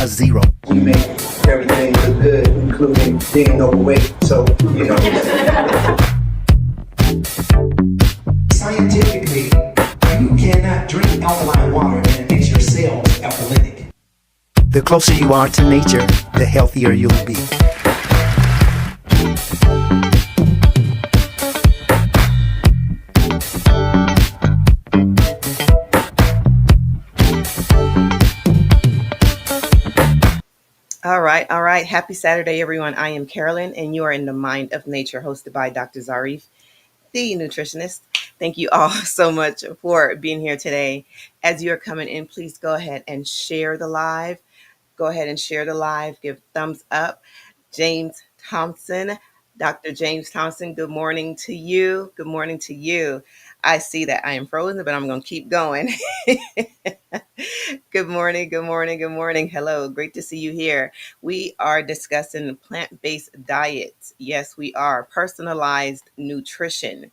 a zero. We make everything look good, including being overweight. So, scientifically, you cannot drink alkaline water and it makes your cells alkalytic. The closer you are to nature, the healthier you'll be. All right, all right. Happy Saturday, everyone. I am Carolyn, and you are in the Mind of Nature, hosted by Dr. Zarif, the nutritionist. Thank you all so much for being here today. As you're coming in, please go ahead and share the live. Go ahead and share the live. Give thumbs up. James Thompson, Dr. James Thompson, good morning to you. Good morning to you. I see that I am frozen, but I'm going to keep going. Good morning, good morning, good morning. Hello, great to see you here. We are discussing plant-based diets. Yes, we are. Personalized nutrition,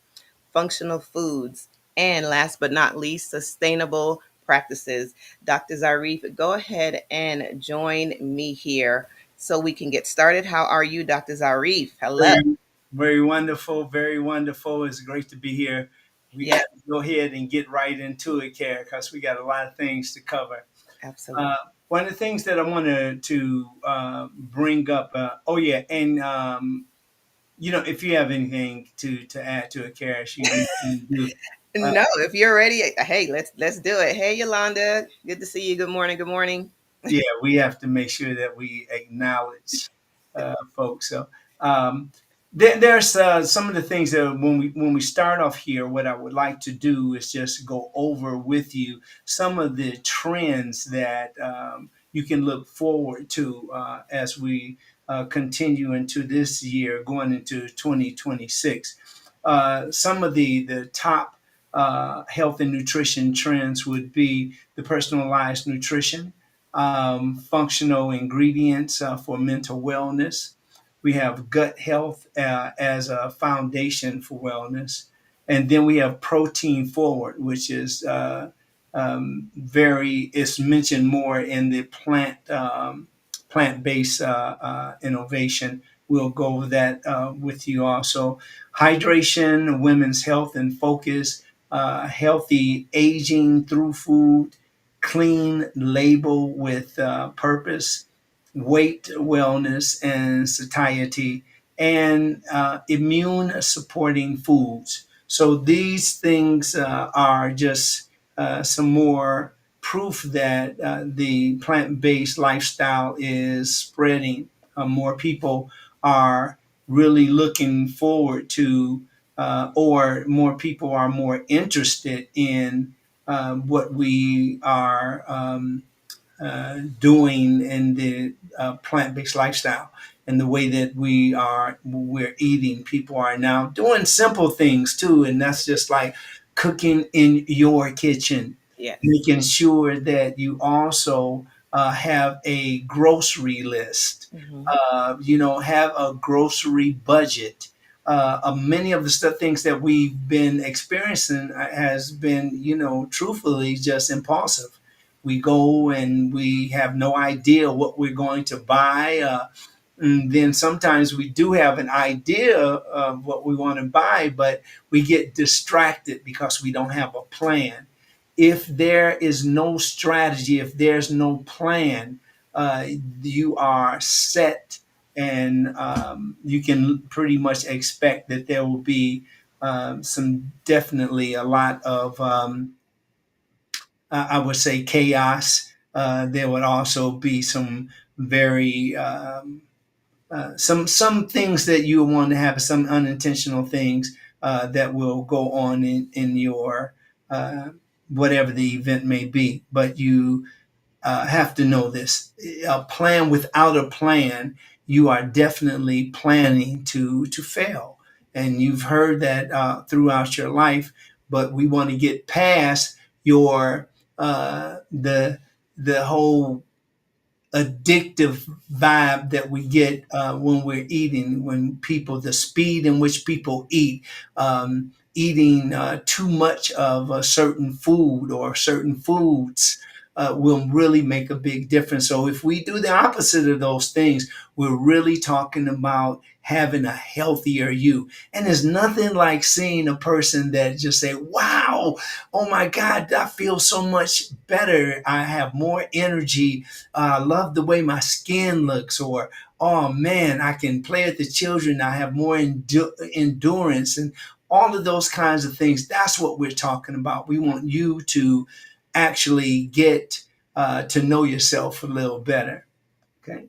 functional foods, and last but not least, sustainable practices. Dr. Zarif, go ahead and join me here so we can get started. How are you, Dr. Zarif? Hello. Very, very wonderful. Very wonderful. It's great to be here. We Yeah, got to go ahead and get right into it, Kara, because we got a lot of things to cover. absolutely. Uh, One of the things that I wanted to bring up, oh yeah, and if you have anything to add to it, Kara, you do. Uh, No, if you're ready, hey, let's do it. Hey, Yolanda, good to see you. Good morning. Good morning. yeah, we have to make sure that we acknowledge folks. So there's some of the things that when we start off here, what I would like to do is just go over with you some of the trends that you can look forward to as we continue into this year, going into 2026. Some of the top health and nutrition trends would be the personalized nutrition, functional ingredients for mental wellness. We have gut health as a foundation for wellness. And then we have protein forward, which is it's mentioned more in the plant-based innovation. We'll go over that with you also. Hydration, women's health and focus, healthy aging through food, clean label with purpose, weight wellness and satiety, and immune supporting foods. So these things are just some more proof that the plant based lifestyle is spreading. More people are really looking forward to, or more people are more interested in what we are doing in the plant-based lifestyle and the way that we're eating. People are now doing simple things too, and that's just like cooking in your kitchen, Yes. making sure that you also have a grocery list, Hmm. have a grocery budget. Many of the stuff things that we've been experiencing has been, truthfully just impulsive. We go and we have no idea what we're going to buy. And then sometimes we do have an idea of what we want to buy, but we get distracted because we don't have a plan. If there is no strategy, if there's no plan, you are set, and you can pretty much expect that there will be some definitely a lot of I would say chaos. There would also be some very some things that you want to have, some unintentional things that will go on in your uh, whatever the event may be. But you have to know this: a plan without a plan, you are definitely planning to fail. And you've heard that throughout your life. But we want to get past your the whole addictive vibe that we get when we're eating, when people, the speed in which people eat, eating too much of a certain food or certain foods. will really make a big difference. So if we do the opposite of those things, we're really talking about having a healthier you. And there's nothing like seeing a person that just say, wow, oh my God, I feel so much better. I have more energy. I love the way my skin looks. Or, oh man, I can play with the children. I have more endurance and all of those kinds of things. That's what we're talking about. We want you to actually get to know yourself a little better. Okay.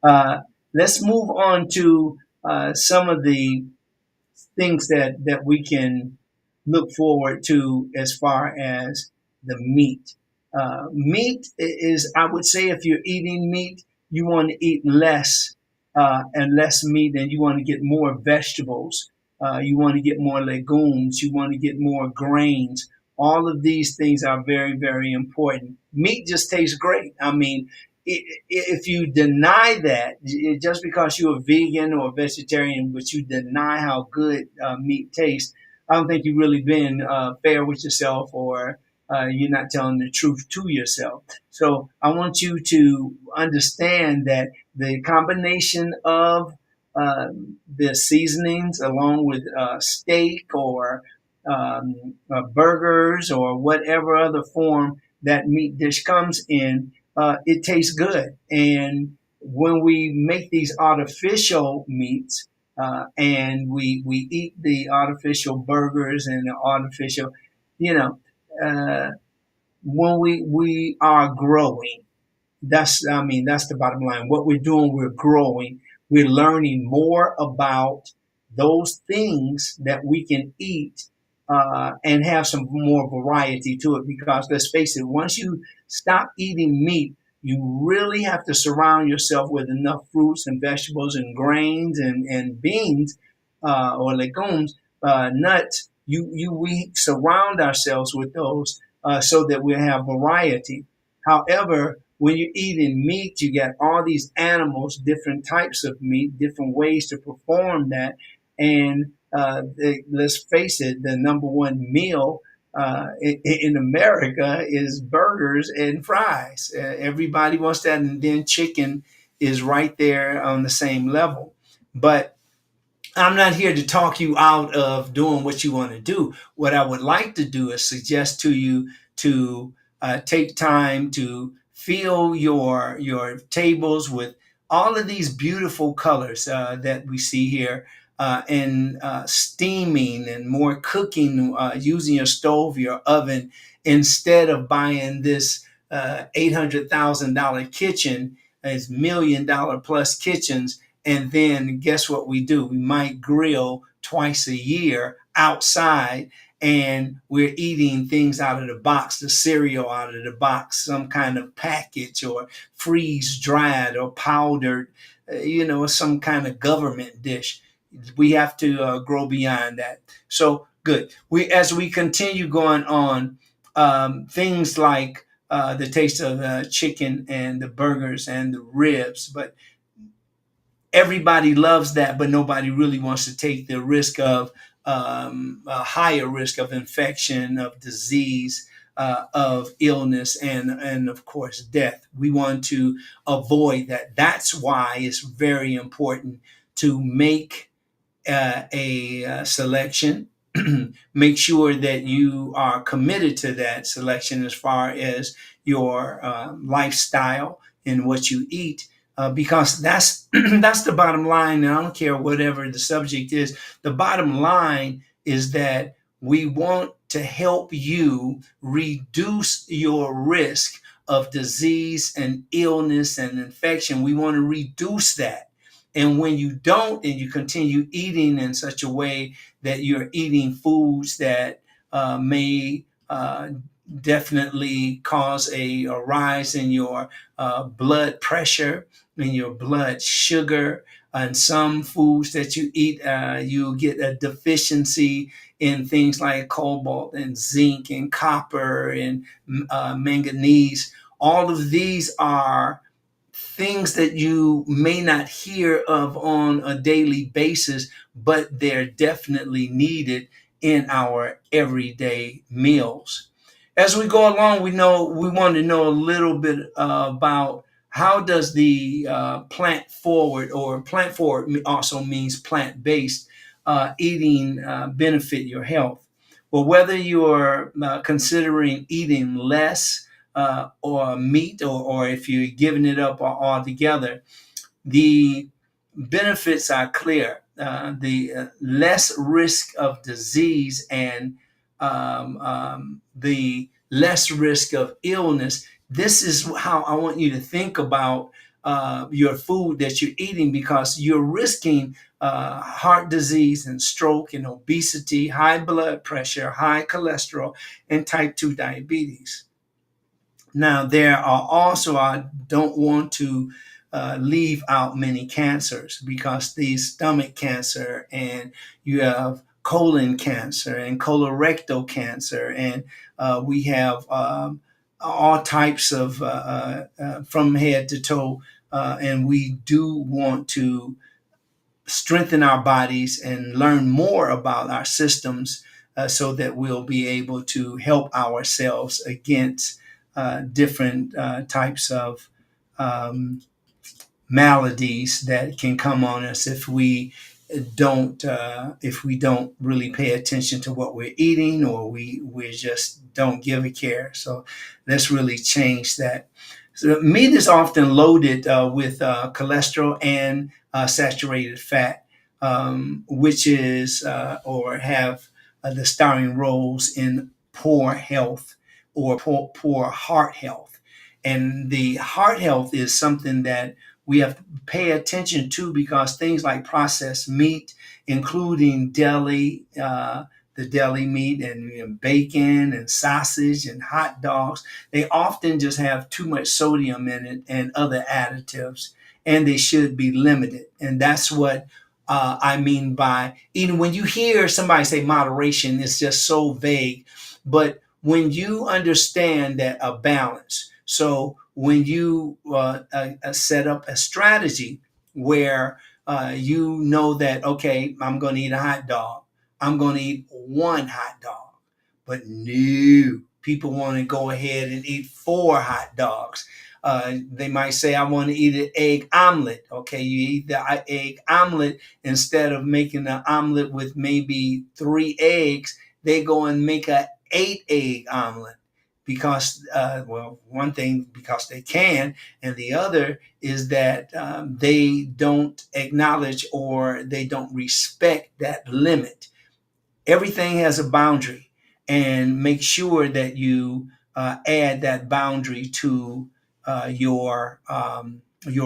Uh, let's move on to some of the things that we can look forward to as far as the meat. Meat is, I would say, if you're eating meat, you want to eat less and less meat, and you want to get more vegetables. You want to get more legumes. You want to get more grains. All of these things are very, very important. Meat just tastes great. I mean, if you deny that, just because you're a vegan or a vegetarian, but you deny how good meat tastes, I don't think you've really been fair with yourself, or you're not telling the truth to yourself. So I want you to understand that the combination of the seasonings, along with steak or burgers or whatever other form that meat dish comes in, it tastes good. And when we make these artificial meats, and we eat the artificial burgers and the artificial, you know, uh, when we are growing, that's the bottom line. What we're doing, we're growing. We're learning more about those things that we can eat and have some more variety to it. Because let's face it, once you stop eating meat, you really have to surround yourself with enough fruits and vegetables and grains and beans or legumes, nuts. We surround ourselves with those so that we have variety. However, when you're eating meat, you get all these animals, different types of meat, different ways to perform that. And let's face it, the number one meal in America is burgers and fries. Everybody wants that, and then chicken is right there on the same level. But I'm not here to talk you out of doing what you want to do. What I would like to do is suggest to you to take time to fill your tables with all of these beautiful colors that we see here, and steaming and more cooking using your stove, your oven, instead of buying this $800,000 kitchen, as $1 million plus kitchens. And then guess what we do? We might grill twice a year outside, and we're eating things out of the box, the cereal out of the box, some kind of package or freeze dried or powdered, some kind of government dish. We have to grow beyond that. So good. As we continue going on, things like the taste of the chicken and the burgers and the ribs, but everybody loves that, but nobody really wants to take the risk of a higher risk of infection, of disease, of illness, and of course death. We want to avoid that. That's why it's very important to make a selection. Make sure that you are committed to that selection as far as your lifestyle and what you eat, because that's that's the bottom line. And I don't care whatever the subject is. The bottom line is that we want to help you reduce your risk of disease and illness and infection. We want to reduce that. And when you don't, and you continue eating in such a way that you're eating foods that may definitely cause a rise in your blood pressure, in your blood sugar, and some foods that you eat, you get a deficiency in things like cobalt and zinc and copper and manganese. All of these are things that you may not hear of on a daily basis, but they're definitely needed in our everyday meals. as we go along, we want to know a little bit about how does the plant forward, or plant forward also means plant based eating benefit your health. Well, whether you're considering eating less or meat, or if you're giving it up altogether, the benefits are clear. The less risk of disease, and the less risk of illness. This is how I want you to think about your food that you're eating, because you're risking heart disease and stroke and obesity, high blood pressure, high cholesterol, and type 2 diabetes. Now, there are also, I don't want to leave out many cancers, because the stomach cancer, and you have colon cancer and colorectal cancer, and we have all types of from head to toe. And we do want to strengthen our bodies and learn more about our systems, so that we'll be able to help ourselves against different types of um, maladies that can come on us if we don't really pay attention to what we're eating, or we just don't give a care. So let's really change that. So meat is often loaded with cholesterol and saturated fat, which is or have the starring roles in poor health, or poor heart health. And the heart health is something that we have to pay attention to, because things like processed meat, including the deli meat, and bacon and sausage and hot dogs, they often just have too much sodium in it and other additives, and they should be limited. And that's what I mean by, even when you hear somebody say moderation, it's just so vague. But when you understand that a balance, so when you set up a strategy where you know that, okay, I'm going to eat a hot dog, I'm going to eat one hot dog. But no, people want to go ahead and eat four hot dogs. They might say, I want to eat an egg omelet. Okay, you eat the egg omelet. Instead of making an omelet with maybe 3 eggs, they go and make a 8 egg omelet, because well, one thing, because they can, and the other is that they don't acknowledge, or they don't respect that limit. Everything has a boundary, and make sure that you add that boundary to your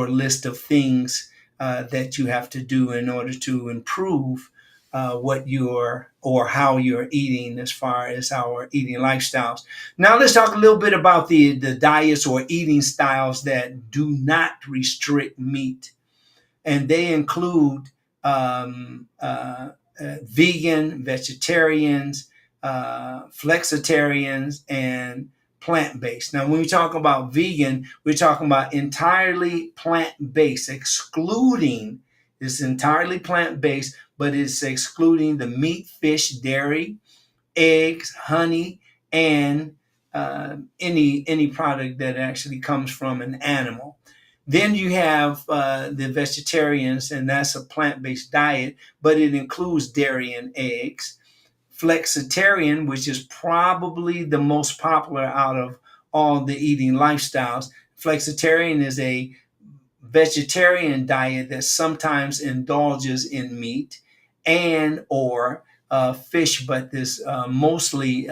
list of things that you have to do in order to improve what you're, or how you're eating, as far as our eating lifestyles. Now let's talk a little bit about the diets or eating styles that do not restrict meat, and they include vegan, vegetarians, flexitarians, and plant based. Now, when we talk about vegan, we're talking about entirely plant based, excluding, it's entirely plant based, but it's excluding the meat, fish, dairy, eggs, honey, and any product that actually comes from an animal. Then you have the vegetarians, and that's a plant-based diet, but it includes dairy and eggs. Flexitarian, which is probably the most popular out of all the eating lifestyles. Flexitarian is a vegetarian diet that sometimes indulges in meat and or fish, but this mostly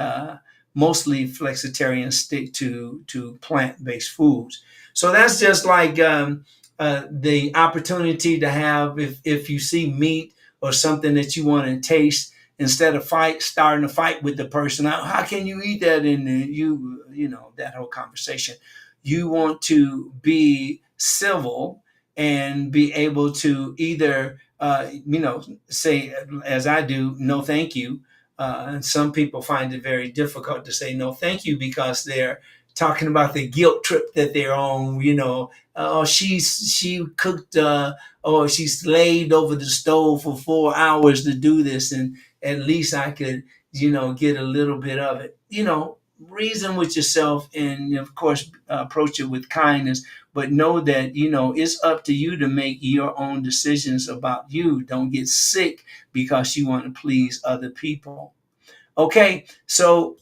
flexitarians stick to plant-based foods. So that's just like the opportunity to have, if you see meat or something that you want to taste, instead of starting a fight with the person, how can you eat that? And you know, that whole conversation. You want to be civil and be able to either say, as I do, no thank you. And some people find it very difficult to say no thank you, because they're talking about the guilt trip that they're on. Oh, she cooked, or she slaved over the stove for 4 hours to do this, and at least I could, get a little bit of it. reason with yourself, and of course, approach it with kindness. But know that it's up to you to make your own decisions about you. Don't get sick because you want to please other people. Okay, so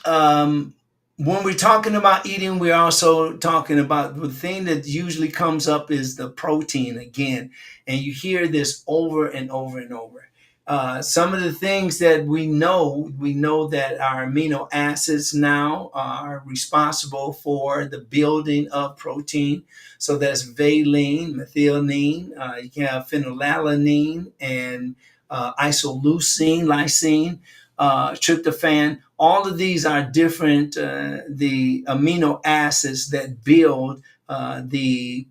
um, when we're talking about eating, we're also talking about the thing that usually comes up is the protein again. And you hear this over and over and over. Some of the things that we know that our amino acids now are responsible for the building of protein. So that's valine, methionine, you can have phenylalanine, and isoleucine, lysine, tryptophan. All of these are different, the amino acids that build the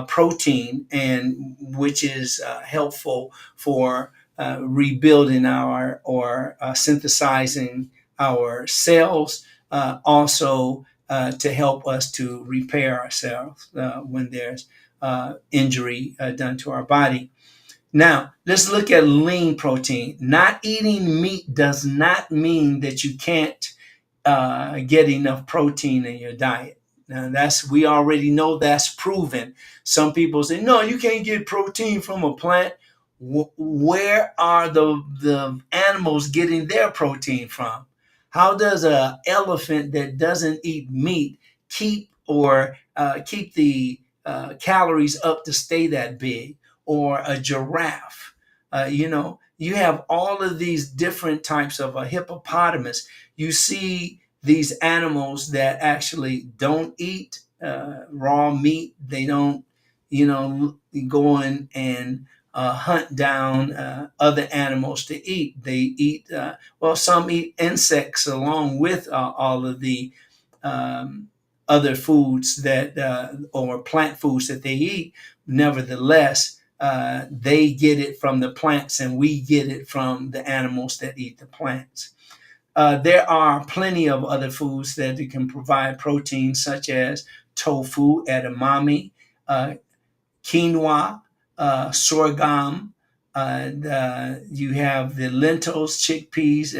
protein, and which is helpful for rebuilding our or synthesizing our cells, also to help us to repair ourselves when there's injury done to our body. Now, let's look at lean protein. Not eating meat does not mean that you can't get enough protein in your diet. Now, we already know that's proven. Some people say, no, you can't get protein from a plant. Where are the animals getting their protein from? How does an elephant that doesn't eat meat keep the calories up to stay that big? Or a giraffe? You have all of these different types of a hippopotamus. You see these animals that actually don't eat raw meat. They don't, go in and hunt down other animals to eat. They eat, well, some eat insects along with all of the um, other foods that or plant foods that they eat. Nevertheless, they get it from the plants, and we get it from the animals that eat the plants. There are plenty of other foods that can provide protein, such as tofu, edamame, uh, quinoa, sorghum. You have the lentils, chickpeas,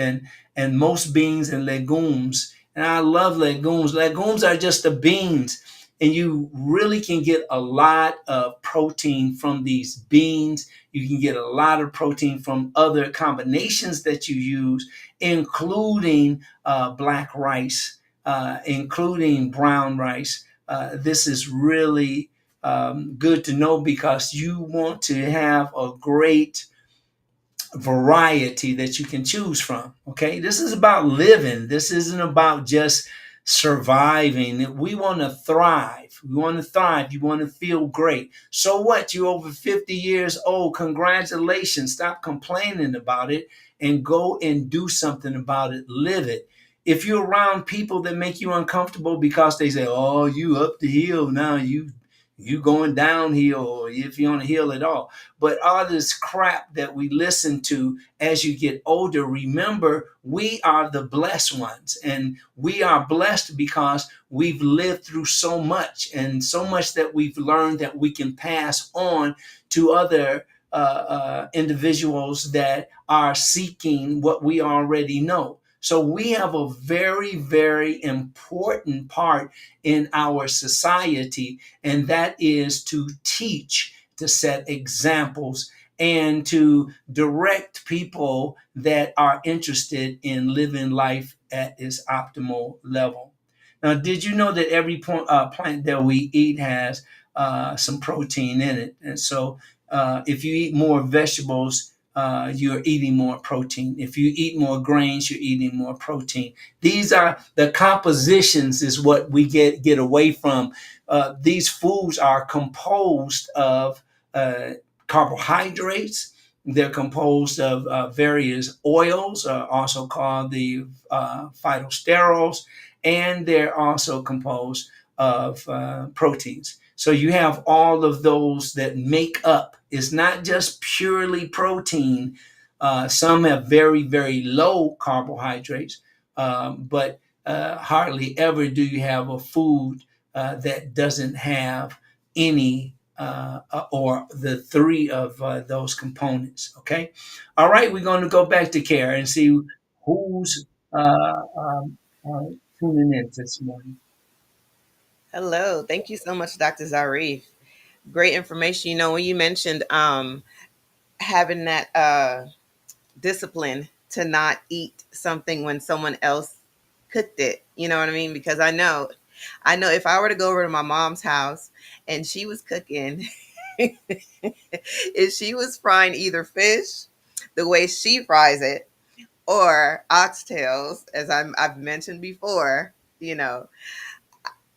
and most beans and legumes. And I love legumes. Legumes are just the beans, and you really can get a lot of protein from these beans. You can get a lot of protein from other combinations that you use, including black rice, including brown rice. This is really good to know because you want to have a great variety that you can choose from. Okay, this is about living. This isn't about just surviving. We want to thrive. We want to thrive. You want to feel great. So what? You're over 50 years old. Congratulations. Stop complaining about it and go and do something about it. Live it. If you're around people that make you uncomfortable because they say, "Oh, you up the hill now, you going downhill," or if you're on a hill at all. But all this crap that we listen to as you get older, remember, we are the blessed ones. And we are blessed because we've lived through so much, and so much that we've learned that we can pass on to other individuals that are seeking what we already know. So we have a very, very important part in our society, and that is to teach, to set examples, and to direct people that are interested in living life at its optimal level. Now, did you know that every plant that we eat has some protein in it? And so, if you eat more vegetables, you're eating more protein. If you eat more grains, you're eating more protein. These are the compositions, is what we get away from. These foods are composed of uh, carbohydrates. They're composed of various oils, also called the phytosterols, and they're also composed of proteins. So you have all of those that make up. It's not just purely protein. Some have very, very low carbohydrates, but hardly ever do you have a food that doesn't have any or the three of those components. Okay. All right. We're going to go back to care and see who's. tuning in this morning. Hello. Thank you so much, Dr. Zarif. Great information. When you mentioned having that discipline to not eat something when someone else cooked it, you know what I mean? Because I know if I were to go over to my mom's house and she was cooking, if she was frying either fish the way she fries it or oxtails, as I've mentioned before, you know,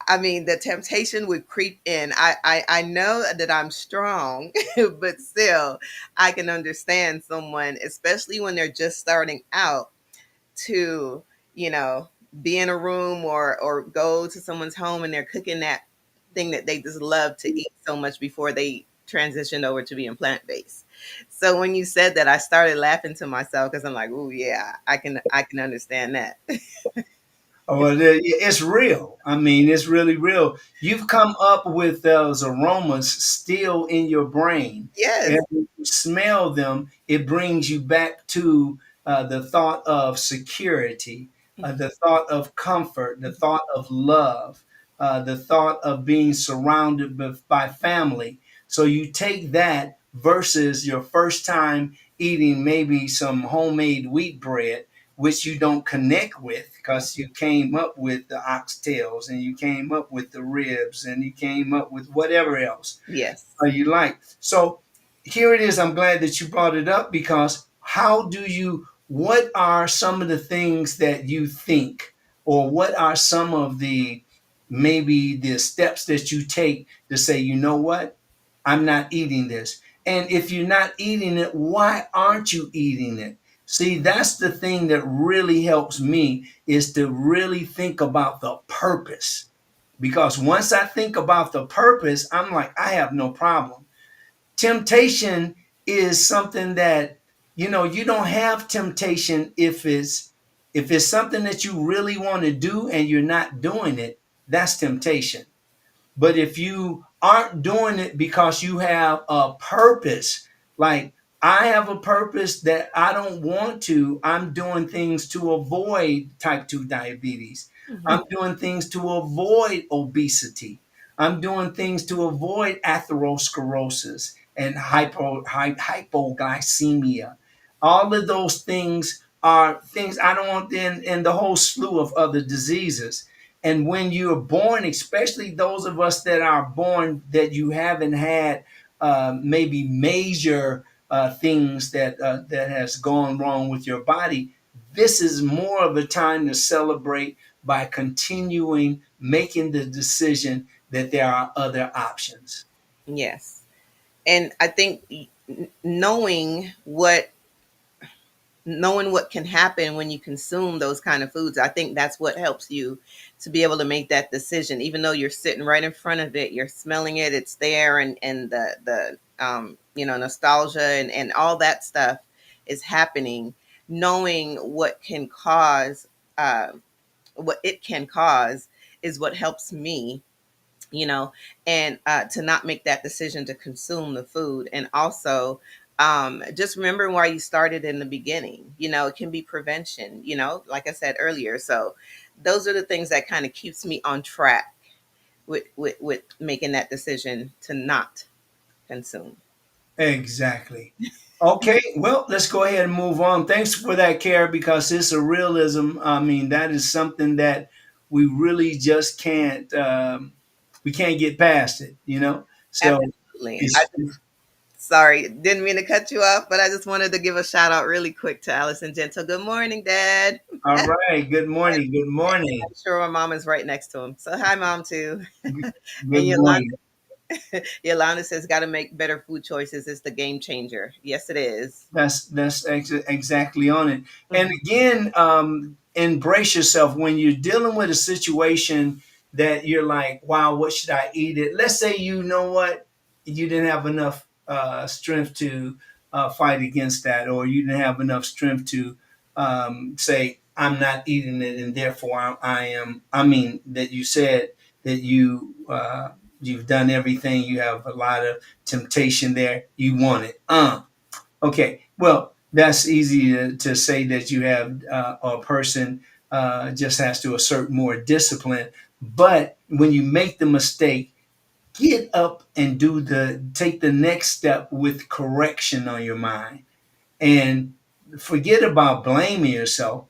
I mean, the temptation would creep in. I know that I'm strong, but still, I can understand someone, especially when they're just starting out, to, you know, be in a room or go to someone's home and they're cooking that thing that they just love to eat so much before they transitioned over to being plant based. So when you said that, I started laughing to myself because I'm like, oh yeah, I can understand that. Oh, well, it's real. I mean, it's really real. You've come up with those aromas still in your brain. And Yes. when you smell them, it brings you back to the thought of security, the thought of comfort, the thought of love, the thought of being surrounded by family. So you take that versus your first time eating maybe some homemade wheat bread, which you don't connect with because you came up with the oxtails and you came up with the ribs and you came up with whatever else Yes. you like. So here it is. I'm glad that you brought it up because what are some of the things that you think, or what are some of the maybe the steps that you take to say, you know what, I'm not eating this. And if you're not eating it, why aren't you eating it? See, that's the thing that really helps me, is to really think about the purpose. Because once I think about the purpose, I'm like, I have no problem. Temptation is something that, you don't have temptation if it's something that you really want to do and you're not doing it. That's temptation. But if you aren't doing it because you have a purpose, like I have a purpose that I don't want to, I'm doing things to avoid type 2 diabetes. I'm doing things to avoid obesity. I'm doing things to avoid atherosclerosis and hypoglycemia. All of those things are things I don't want, in the whole slew of other diseases. And when you're born, especially those of us that are born that you haven't had maybe major things that has gone wrong with your body, this is more of a time to celebrate by continuing making the decision that there are other options. Yes. And I think knowing what can happen when you consume those kind of foods, I think that's what helps you to be able to make that decision. Even though you're sitting right in front of it, you're smelling it, it's there, and the nostalgia and all that stuff is happening. Knowing uh, what it can cause is what helps me, you know, and to not make that decision to consume the food. And also, just remembering why you started in the beginning. It can be prevention, like I said earlier. So those are the things that kind of keeps me on track with making that decision to not consume. Exactly. Okay, well, let's go ahead and move on. Thanks for that, Care, because it's a realism. I mean, that is something that we really just we can't get past it. So Absolutely. it's Sorry, didn't mean to cut you off, but I just wanted to give a shout out really quick to Allison Gentle. Good morning, Dad. all right. Good morning. Good morning. I'm sure my mom is right next to him. So hi, Mom, too. Good And Yolanda, morning. Yolanda says, got to make better food choices. It's the game changer. Yes, it is. That's exactly on it. And Mhm. again, embrace yourself when you're dealing with a situation that you're like, wow, what should I eat it? Let's say, you know what, you didn't have enough strength to fight against that, or you didn't have enough strength to say, I'm not eating it, and therefore I am. I mean, that you said that you've done everything. You have a lot of temptation there. You want it. Okay. Well, that's easy to say that you have a person just has to assert more discipline. But when you make the mistake, get up and take the next step with correction on your mind, and forget about blaming yourself.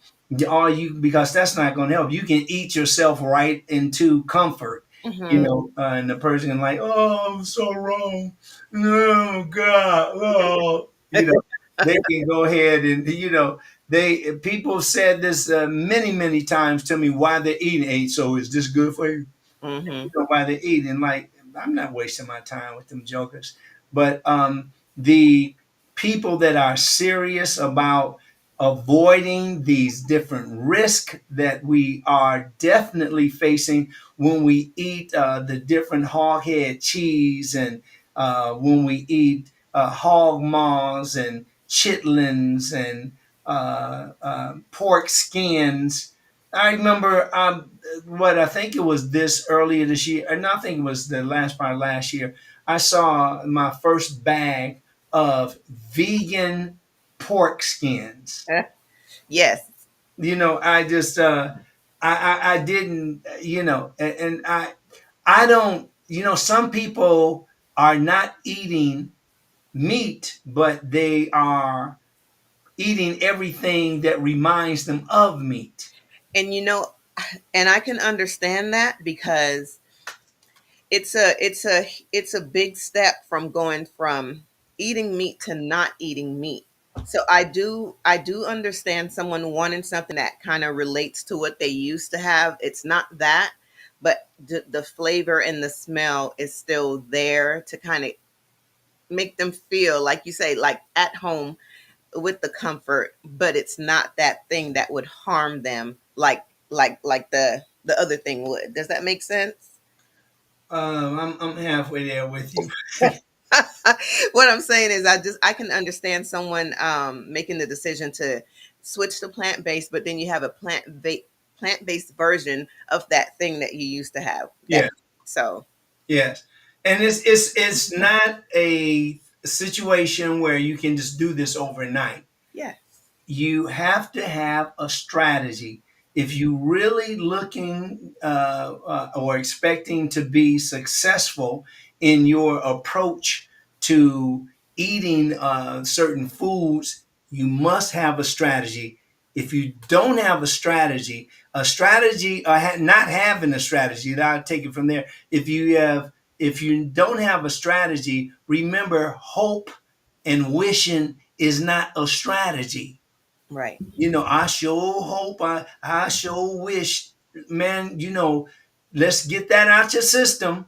All you Because that's not going to help. You can eat yourself right into comfort, Hmm. and the person can like, oh, I'm so wrong. Oh God, oh, they can go ahead and they people said this many times to me, why they're eating. Hey, so is this good for you? Hmm. Why they eat, and like I'm not wasting my time with them jokers. But the people that are serious about avoiding these different risks that we are definitely facing when we eat the different hog head cheese, and when we eat hog maws and chitlins and pork skins. I remember what I think it was this earlier this year, and I think it was the last part of last year. I saw my first bag of vegan pork skins. Yes. I just I didn't and I don't some people are not eating meat, but they are eating everything that reminds them of meat. And and I can understand that because it's a big step from going from eating meat to not eating meat. So I do understand someone wanting something that kind of relates to what they used to have. It's not that, but the flavor and the smell is still there to kind of make them feel like you say, like at home with the comfort, but it's not that thing that would harm them like the other thing would. Does that make sense? I'm halfway there with you. What I'm saying is I can understand someone making the decision to switch to plant-based, but then you have a plant-based version of that thing that you used to have. Yeah. So Yes, and it's not a situation where you can just do this overnight. yeah. You have to have a strategy. If you really looking or expecting to be successful in your approach to eating certain foods, you must have a strategy. If you don't have a strategy, not having a strategy, I'll take it from there. If you don't have a strategy, remember, hope and wishing is not a strategy. Right. I sure hope, I sure wish, man, let's get that out your system,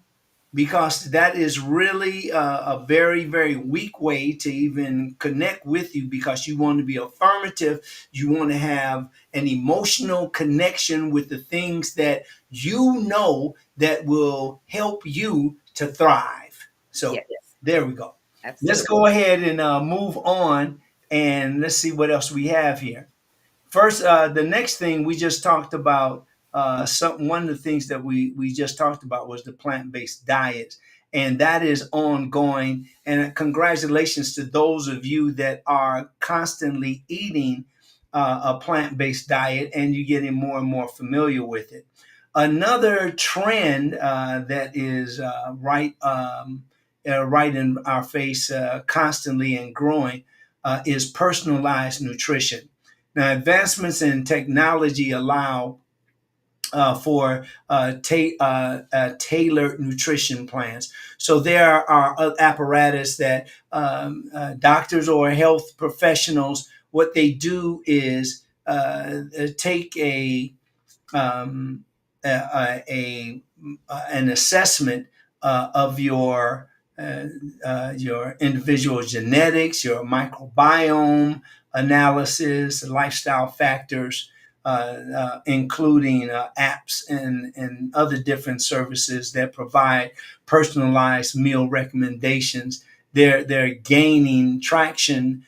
because that is really a very, very weak way to even connect with you, because you want to be affirmative. You want to have an emotional connection with the things that that will help you to thrive. So Yes. there we go. Let's Absolutely. go ahead and move on, and let's see what else we have here. First, the next thing we just talked about, one of the things that we just talked about was the plant based diets, and that is ongoing. And congratulations to those of you that are constantly eating a plant based diet, and you're getting more and more familiar with it. Another trend that is right in our face, constantly and growing, is personalized nutrition. Now, advancements in technology allow for tailored nutrition plans. So there are apparatus that doctors or health professionals, what they do is take um, an assessment of your individual genetics, your microbiome analysis, lifestyle factors, including apps and other different services that provide personalized meal recommendations. They're gaining traction.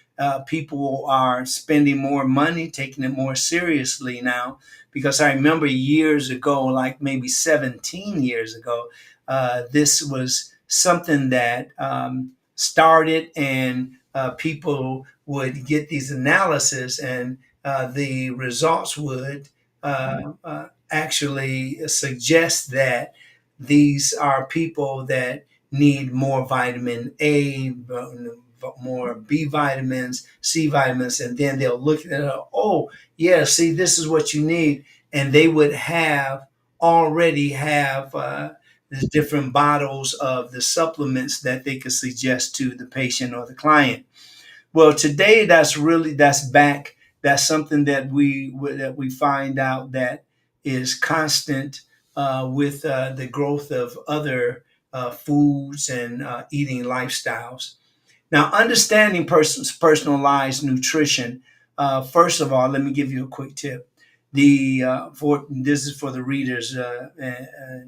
People are spending more money, taking it more seriously now, because I remember years ago, like maybe 17 years ago, this was something that started, and people would get these analysis, and the results would actually suggest that these are people that need more vitamin A, more B vitamins, C vitamins, and then they'll look at it, oh, yeah, see, this is what you need. And they would already have the different bottles of the supplements that they could suggest to the patient or the client. Well, today that's back. That's something that we find out that is constant with the growth of other foods and eating lifestyles. Now, understanding person's personalized nutrition. First of all, let me give you a quick tip. The for This is for the readers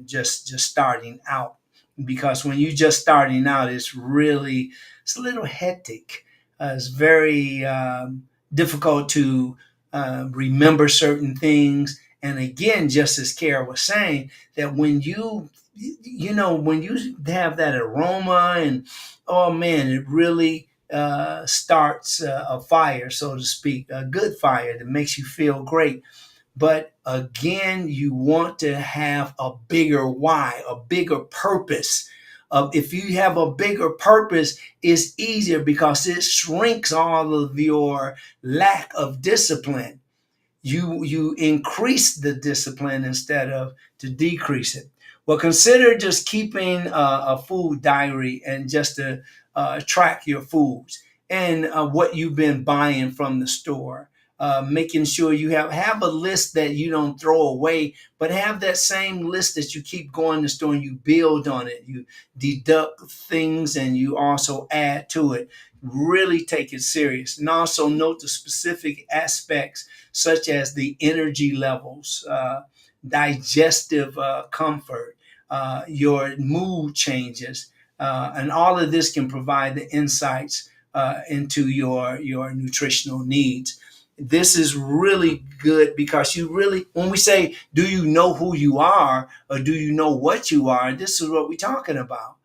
just starting out, because when you're just starting out, it's a little hectic. It's very difficult to remember certain things. And again, just as Kara was saying, that when when you have that aroma, and oh man, it really starts a fire, so to speak, a good fire that makes you feel great. But again, you want to have a bigger why, a bigger purpose. If you have a bigger purpose, it's easier because it shrinks all of your lack of discipline. You increase the discipline instead of to decrease it. Well, consider just keeping a food diary and just to track your foods and what you've been buying from the store. Making sure you have a list that you don't throw away, but have that same list that you keep going to the store and you build on it. You deduct things and you also add to it. Really take it serious, and also note the specific aspects such as the energy levels, digestive comfort, your mood changes, and all of this can provide the insights into your nutritional needs. This is really good because when we say, do you know who you are or do you know what you are? This is what we're talking about.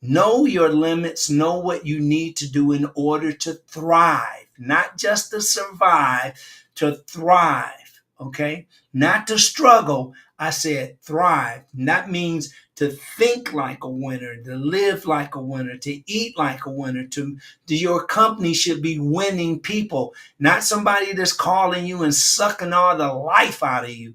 Know your limits, know what you need to do in order to thrive, not just to survive, to thrive, okay? Not to struggle. I said thrive. And that means to think like a winner, to live like a winner, to eat like a winner. Your company should be winning people, not somebody that's calling you and sucking all the life out of you.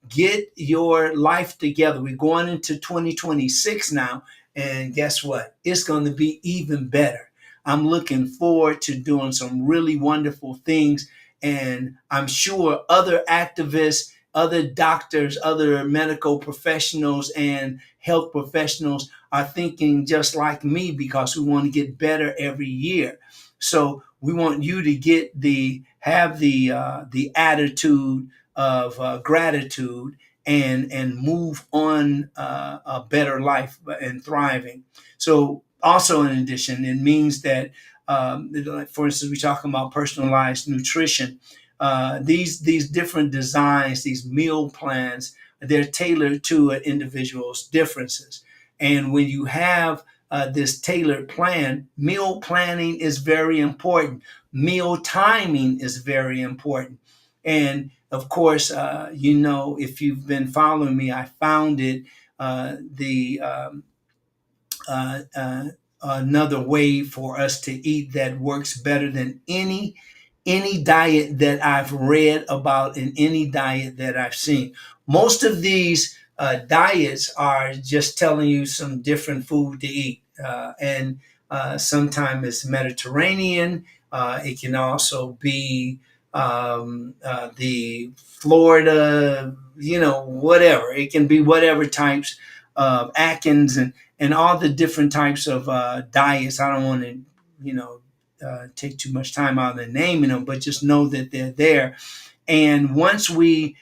Get your life together. We're going into 2026 now. And guess what? It's going to be even better. I'm looking forward to doing some really wonderful things. And I'm sure other activists, other doctors, other medical professionals, and health professionals are thinking just like me because we want to get better every year. So we want you to have the attitude of gratitude and move on a better life and thriving. So also in addition, it means that for instance, we're talking about personalized nutrition. These different designs, these meal plans, they're tailored to an individual's differences. And when you have this tailored plan, meal planning is very important. Meal timing is very important. And of course, if you've been following me, I founded the another way for us to eat that works better than any diet that I've read about in any diet that I've seen. Most of these diets are just telling you some different food to eat, and sometimes it's Mediterranean. It can also be the Florida, whatever. It can be whatever types of Atkins and all the different types of diets. I don't want to, take too much time out of naming them, but just know that they're there. And once we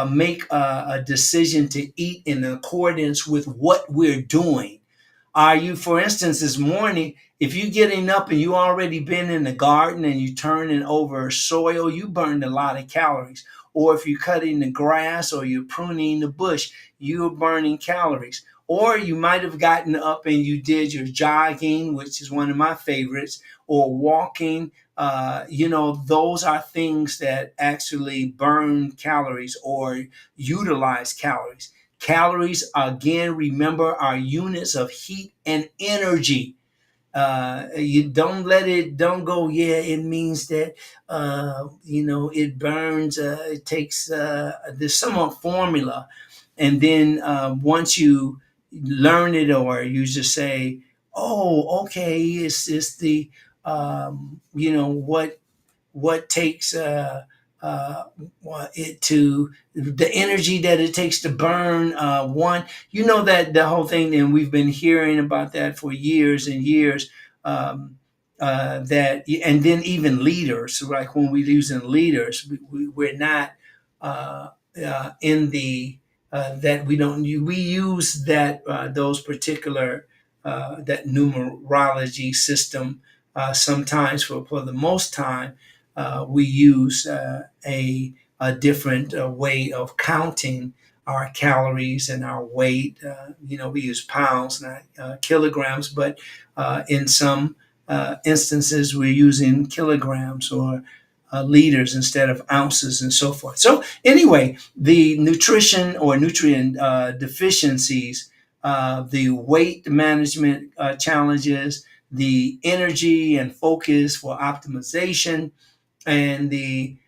make a decision to eat in accordance with what we're doing, are you, for instance, this morning, if you getting up and you already been in the garden and you turning over soil, you burned a lot of calories. Or if you're cutting the grass or you're pruning the bush, you're burning calories. or you might have gotten up and you did your jogging, which is one of my favorites, or walking. Those are things that actually burn calories or utilize calories. Calories, again, remember, are units of heat and energy. You don't let it, don't go, yeah, it means that, it burns, it takes, there's some formula. And then once you learn it, or you just say, oh, okay, it's the, what takes it to the energy that it takes to burn one, that the whole thing, and we've been hearing about that for years and years. That, and then even liters, like when we're using liters, we're not in the that we don't we use that those particular that numerology system sometimes. For the most time we use a different way of counting our calories and our weight. We use pounds, not kilograms, but in some instances we're using kilograms or liters instead of ounces and so forth. So anyway, the nutrition or nutrient deficiencies, the weight management challenges, the energy and focus for optimization, and the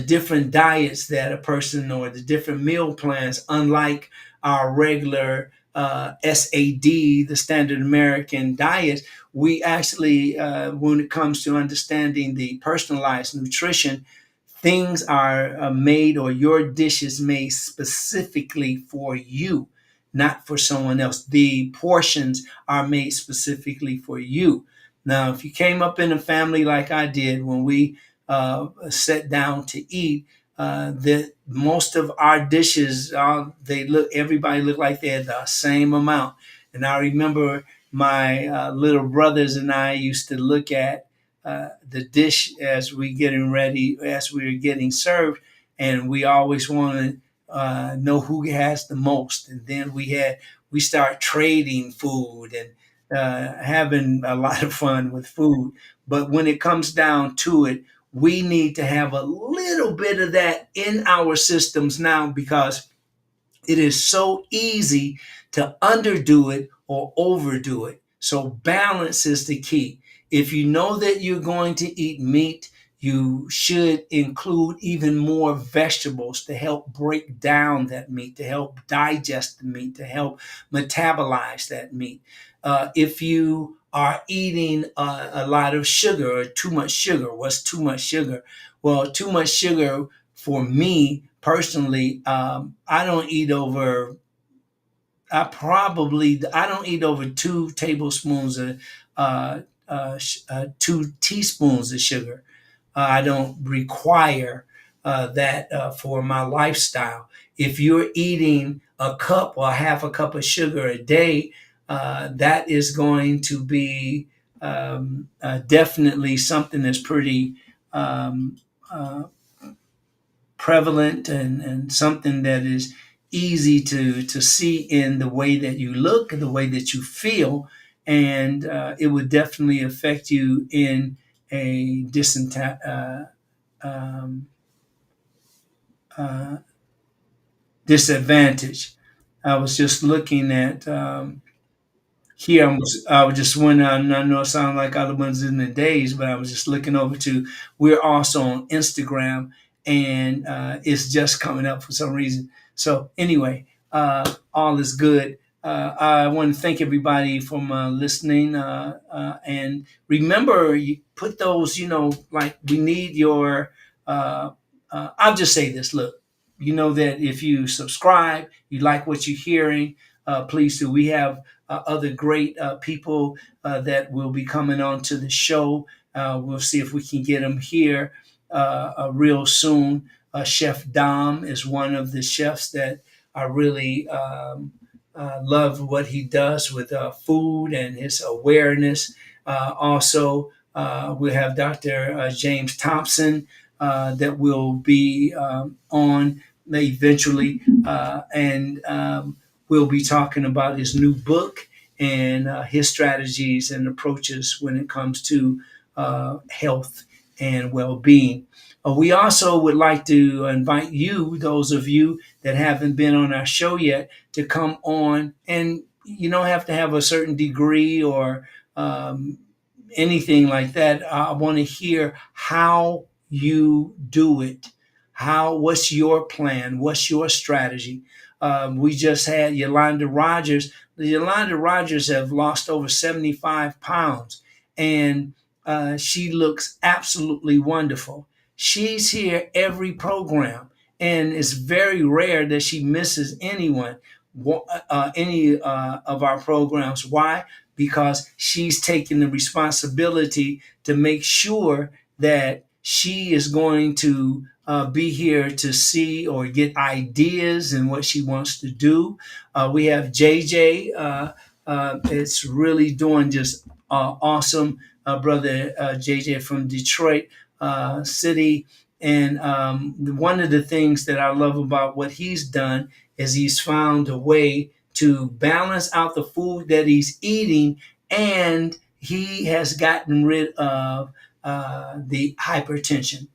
different diets that a person, or the different meal plans, unlike our regular SAD, the standard American diet, we actually, when it comes to understanding the personalized nutrition, things are made, or your dish is made specifically for you, not for someone else. The portions are made specifically for you. Now, if you came up in a family like I did, when we sat down to eat, that most of our dishes, everybody looked like they had the same amount. And I remember my little brothers and I used to look at the dish as as we were getting served, and we always wanted to know who has the most. And then we start trading food and having a lot of fun with food. But when it comes down to it, we need to have a little bit of that in our systems now, because it is so easy to underdo it or overdo it. So balance is the key. If you know that you're going to eat meat, you should include even more vegetables to help break down that meat, to help digest the meat, to help metabolize that meat. If you are eating a lot of sugar or too much sugar, what's too much sugar? Well, too much sugar for me personally, I don't eat over 2 tablespoons of 2 teaspoons of sugar. I don't require that for my lifestyle. If you're eating a cup or half a cup of sugar a day, that is going to be definitely something that's pretty um, uh, prevalent, and something that is easy to see in the way that you look, the way that you feel, and it would definitely affect you in a um, uh, disadvantage. I was just looking at here. I was just went on. I know it sounds like other ones in the days, but I was just looking over to. We're also on Instagram, and it's just coming up for some reason. So anyway, all is good. I want to thank everybody for listening, and remember, you put those. Like we need your. Uh, I'll just say this. Look, you know that if you subscribe, you like what you're hearing. Please do. We have other great people that will be coming on to the show. We'll see if we can get them here real soon. Chef Dom is one of the chefs that I really love what he does with food and his awareness. Also, we have Dr. James Thompson that will be on eventually, and we'll be talking about his new book and his strategies and approaches when it comes to health and well-being. We also would like to invite you, those of you that haven't been on our show yet, to come on. And you don't have to have a certain degree or um, anything like that. I want to hear how you do it. What's your plan? What's your strategy? We just had Yolanda Rogers. The Yolanda Rogers have lost over 75 pounds, and she looks absolutely wonderful. She's here every program, and it's very rare that she misses any of our programs. Why? Because she's taking the responsibility to make sure that she is going to be here to see or get ideas and what she wants to do. We have JJ. It's really doing just awesome, brother JJ from Detroit City. And one of the things that I love about what he's done is he's found a way to balance out the food that he's eating, and he has gotten rid of the hypertension,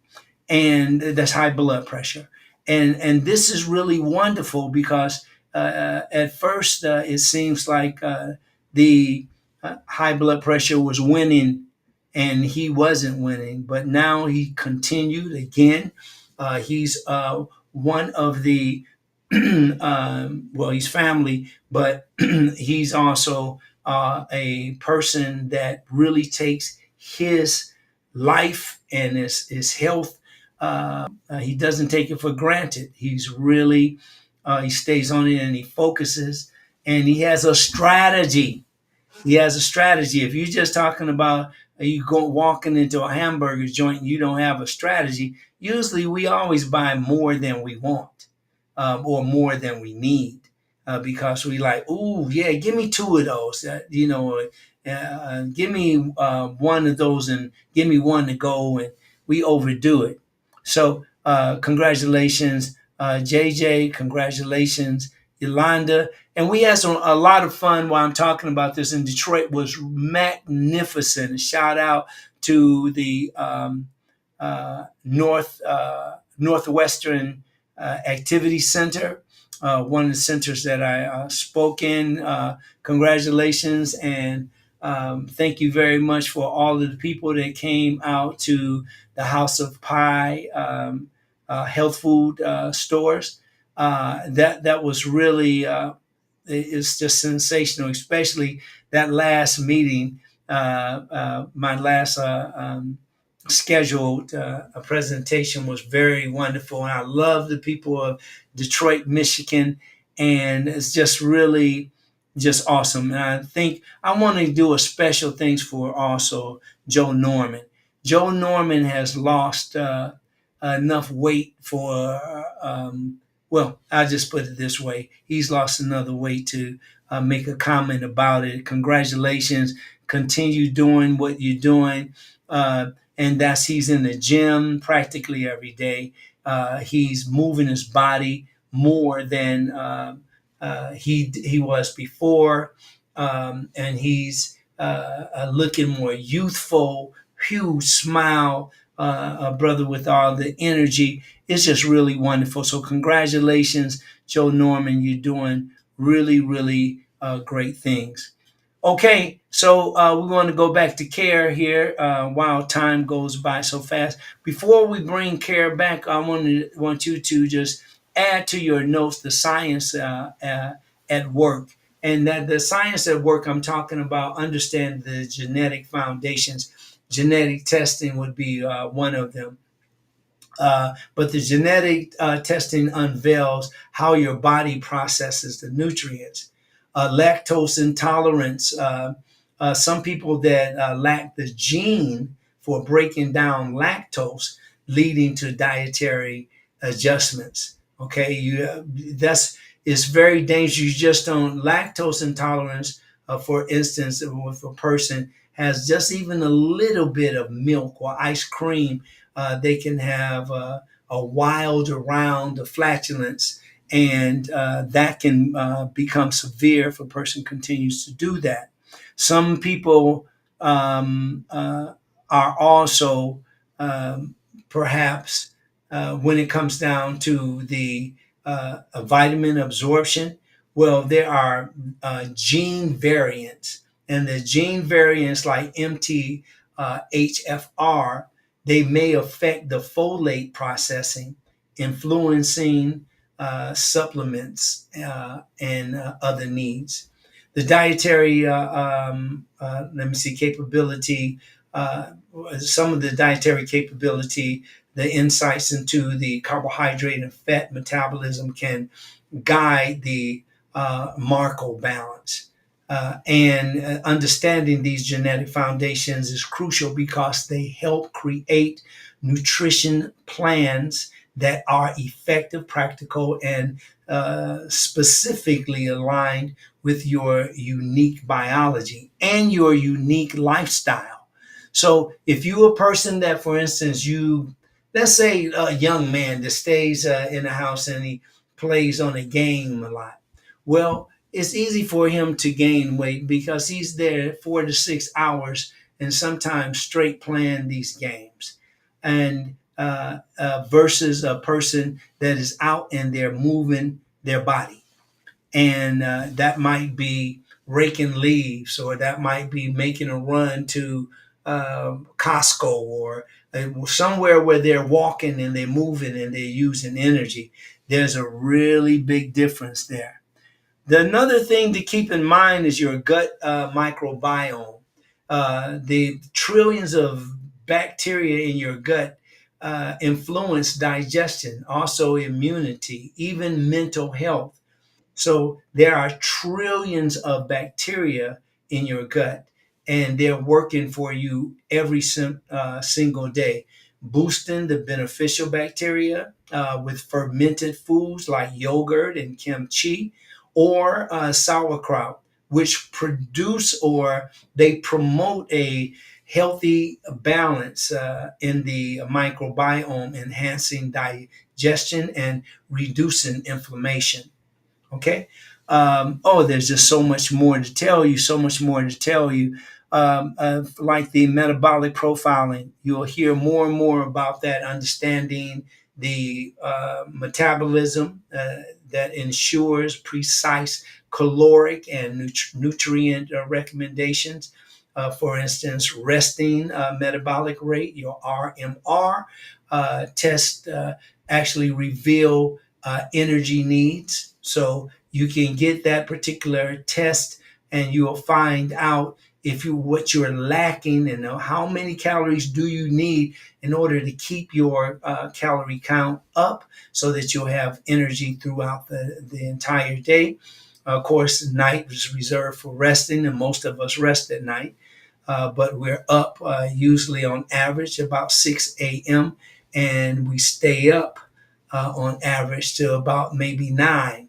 and that's high blood pressure. And this is really wonderful because at first it seems like the high blood pressure was winning and he wasn't winning, but now he continued again. He's one of the well, he's family, but he's also a person that really takes his life and his health. He doesn't take it for granted. He's really, he stays on it and he focuses, and he has a strategy. He has a strategy. If you're just talking about you go walking into a hamburger joint and you don't have a strategy, usually we always buy more than we want or more than we need because we like, ooh, yeah, give me two of those, give me one of those and give me one to go, and we overdo it. So congratulations, JJ. Congratulations, Yolanda. And we had a lot of fun while I'm talking about this. In Detroit was magnificent. A shout out to the Northwestern Activity Center, one of the centers that I spoke in. Congratulations, and thank you very much for all of the people that came out to the House of Pie health food stores. That was really it's just sensational, especially that last meeting, my last scheduled a presentation was very wonderful, and I love the people of Detroit, Michigan, and it's just really just awesome. And I think I want to do a special thanks for also Joe Norman. Joe Norman has lost enough weight for well, I'll just put it this way. He's lost another weight to make a comment about it. Congratulations. Continue doing what you're doing. And that's he's in the gym practically every day. He's moving his body more than he was before. And he's looking more youthful, huge smile, a brother with all the energy. It's just really wonderful. So congratulations, Joe Norman. You're doing really, really great things. Okay, so we want to go back to Care here while time goes by so fast. Before we bring Care back, I want you to just add to your notes the science at work. And that the science at work I'm talking about, understand the genetic foundations. Genetic testing would be one of them. But the genetic testing unveils how your body processes the nutrients. Lactose intolerance. Some people that lack the gene for breaking down lactose, leading to dietary adjustments. Okay, that's it's very dangerous. You just don't lactose intolerance. For instance, if a person has just even a little bit of milk or ice cream, they can have a wild around the flatulence, and that can become severe if a person continues to do that. Some people are also um, perhaps when it comes down to the vitamin absorption, well, there are gene variants, and the gene variants like MTHFR, they may affect the folate processing, influencing supplements and other needs. The dietary, let me see, capability, uh, some of the dietary capability, the insights into the carbohydrate and fat metabolism can guide the Markov balance. And understanding these genetic foundations is crucial because they help create nutrition plans that are effective, practical, and specifically aligned with your unique biology and your unique lifestyle. So, if you're a person that, for instance, let's say a young man that stays in the house and he plays on a game a lot. Well, it's easy for him to gain weight because he's there 4 to 6 hours and sometimes straight playing these games. And versus a person that is out and they're moving their body, and that might be raking leaves, or that might be making a run to Costco, or somewhere where they're walking and they're moving and they're using energy. There's a really big difference there. Another thing to keep in mind is your gut microbiome. The trillions of bacteria in your gut influence digestion, also immunity, even mental health. So there are trillions of bacteria in your gut, and they're working for you every single day, boosting the beneficial bacteria with fermented foods like yogurt and kimchi, or sauerkraut, which produce, or they promote, a healthy balance in the microbiome, enhancing digestion and reducing inflammation. Okay. Oh, there's just so much more to tell you, so much more to tell you. Like the metabolic profiling, you'll hear more and more about that, understanding the metabolism that ensures precise caloric and nutrient recommendations. For instance, resting metabolic rate, your RMR test actually reveal energy needs. So you can get that particular test, and you'll find out if you what you're lacking, and how many calories do you need in order to keep your calorie count up, so that you'll have energy throughout the entire day. Of course, night is reserved for resting, and most of us rest at night. But we're up usually on average about 6 a.m., and we stay up on average to about maybe 9.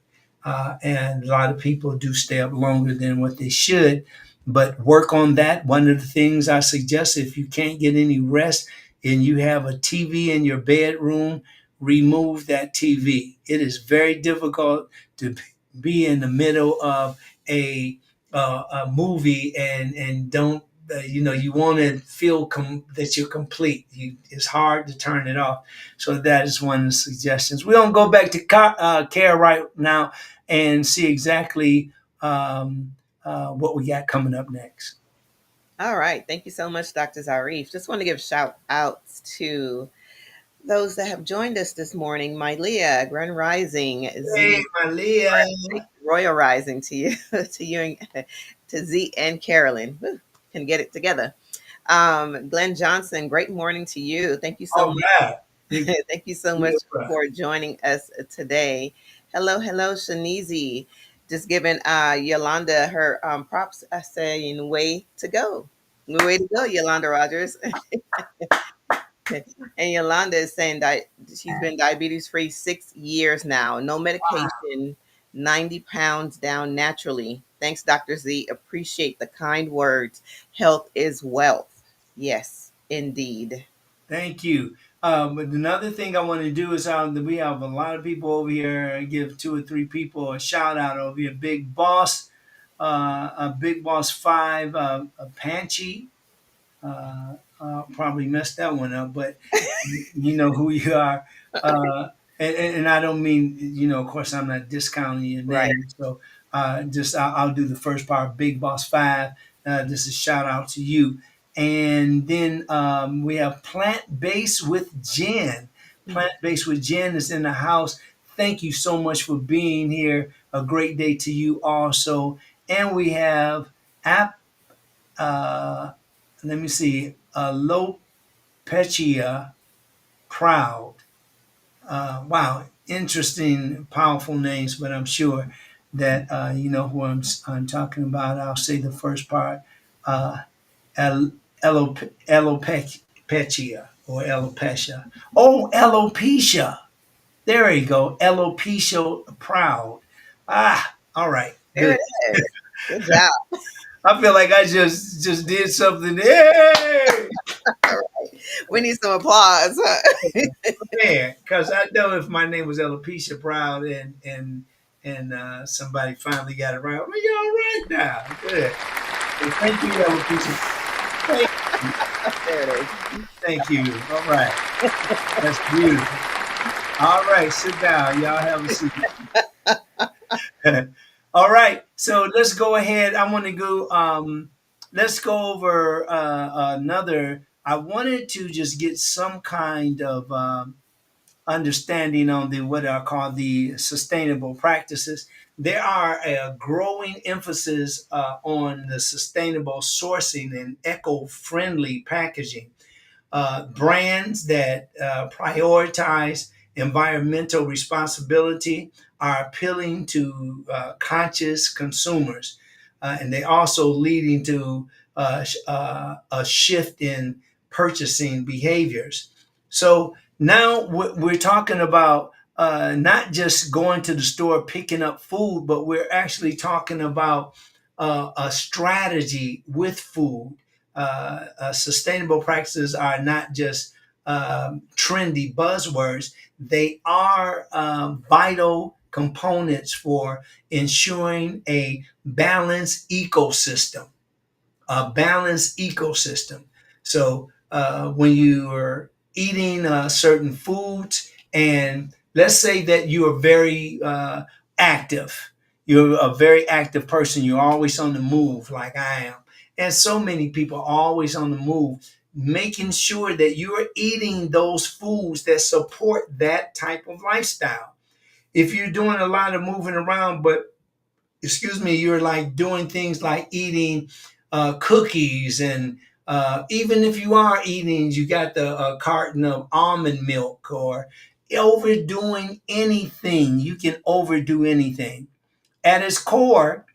And a lot of people do stay up longer than what they should, but work on that. One of the things I suggest, if you can't get any rest and you have a TV in your bedroom, remove that TV. It is very difficult to be in the middle of a movie and don't you want to feel that you're complete. It's hard to turn it off. So that is one of the suggestions. We're going to go back to care right now and see exactly what we got coming up next. All right. Thank you so much, Dr. Zarif. Just want to give shout outs to those that have joined us this morning. Mylia, Grand Rising, Hey, Z, Malia. Royal Rising to you, to you, to Z and Carolyn. Woo, can get it together. Glenn Johnson, great morning to you. Thank you so All much. right. You, Thank you so much you're right. for joining us today. Hello, hello, Shanizi. Just giving Yolanda her props, saying way to go. Way to go, Yolanda Rogers. And Yolanda is saying that she's been diabetes free 6 years now. No medication, 90 pounds down naturally. Thanks, Dr. Z. Appreciate the kind words. Health is wealth. Yes, indeed. Thank you. But another thing I want to do is we have a lot of people over here. Give two or three people a shout out over here. Big Boss, Big Boss Five, Apache. Probably messed that one up, but you know who you are. Uh, and I don't mean, of course, I'm not discounting your Right. name. So just I'll do the first part, Big Boss Five. This is shout out to you. And then we have Plant Based with Jen. Plant Based with Jen is in the house. Thank you so much for being here. A great day to you also. And we have App, uh, let me see, Alopecia Proud. Wow, interesting, powerful names, but I'm sure that you know who I'm talking about. I'll say the first part, uh, el- alopecia or alopecia. Oh, alopecia. There you go. Alopecia proud. All right, There good. it is. Good job. I feel like I just did something. Hey, We need some applause. Huh? man, because I know if my name was Alopecia Proud and somebody finally got it right, well, you're all right now. Good. Well, thank you, Alopecia. Thank you. There it is. Thank you. All right. That's beautiful. All right, sit down. Y'all have a seat. All right. So let's go ahead. I want to go. Let's go over another. I wanted to just get some kind of understanding on the what I call the sustainable practices. There are a growing emphasis on the sustainable sourcing and eco-friendly packaging. Brands that prioritize environmental responsibility are appealing to conscious consumers, and they also leading to a shift in purchasing behaviors. So now we're talking about not just going to the store picking up food, but we're actually talking about a strategy with food. Sustainable practices are not just trendy buzzwords, they are vital components for ensuring a balanced ecosystem, a balanced ecosystem. So when you are eating certain foods, and let's say that you are very active, you're a very active person, you're always on the move, like I am. And so many people are always on the move, making sure that you are eating those foods that support that type of lifestyle. If you're doing a lot of moving around, but excuse me, you're like doing things like eating cookies, and even if you are eating, you got the carton of almond milk, or overdoing anything, you can overdo anything. At its core,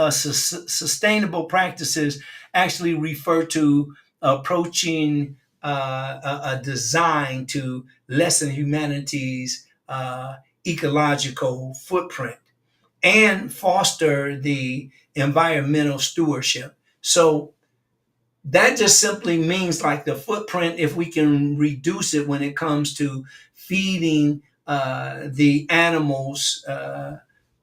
sustainable practices actually refer to approaching a design to lessen humanity's ecological footprint and foster the environmental stewardship. So that just simply means like the footprint, if we can reduce it when it comes to feeding the animals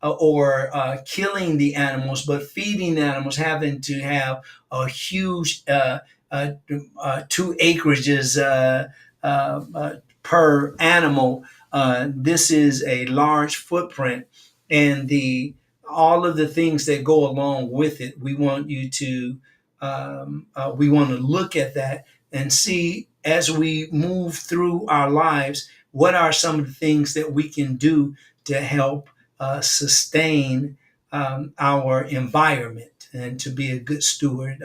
or killing the animals, but feeding animals, having to have a huge uh, 2 acreages per animal. This is a large footprint, and the all of the things that go along with it. We want you to we want to look at that and see as we move through our lives, what are some of the things that we can do to help sustain our environment and to be a good steward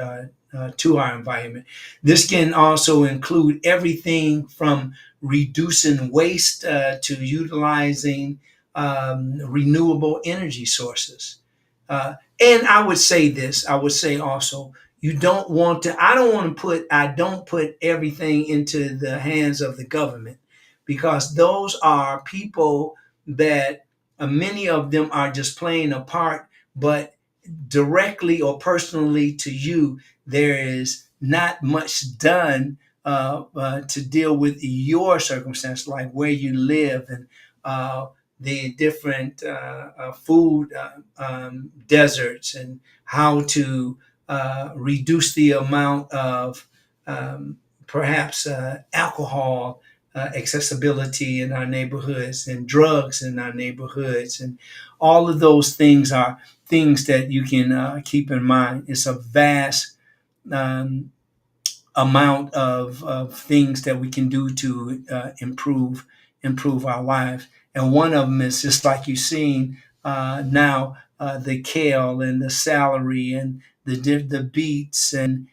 to our environment. This can also include everything from reducing waste to utilizing renewable energy sources. And I would say this, I would say also, you don't want to, I don't put everything into the hands of the government, because those are people that many of them are just playing a part, but directly or personally to you, there is not much done to deal with your circumstance, like where you live and uh, the different food deserts, and how to reduce the amount of um, perhaps alcohol accessibility in our neighborhoods, and drugs in our neighborhoods, and all of those things are things that you can keep in mind. It's a vast um, amount of things that we can do to improve our lives. And one of them is just like you've seen now, the kale and the celery and the beets, and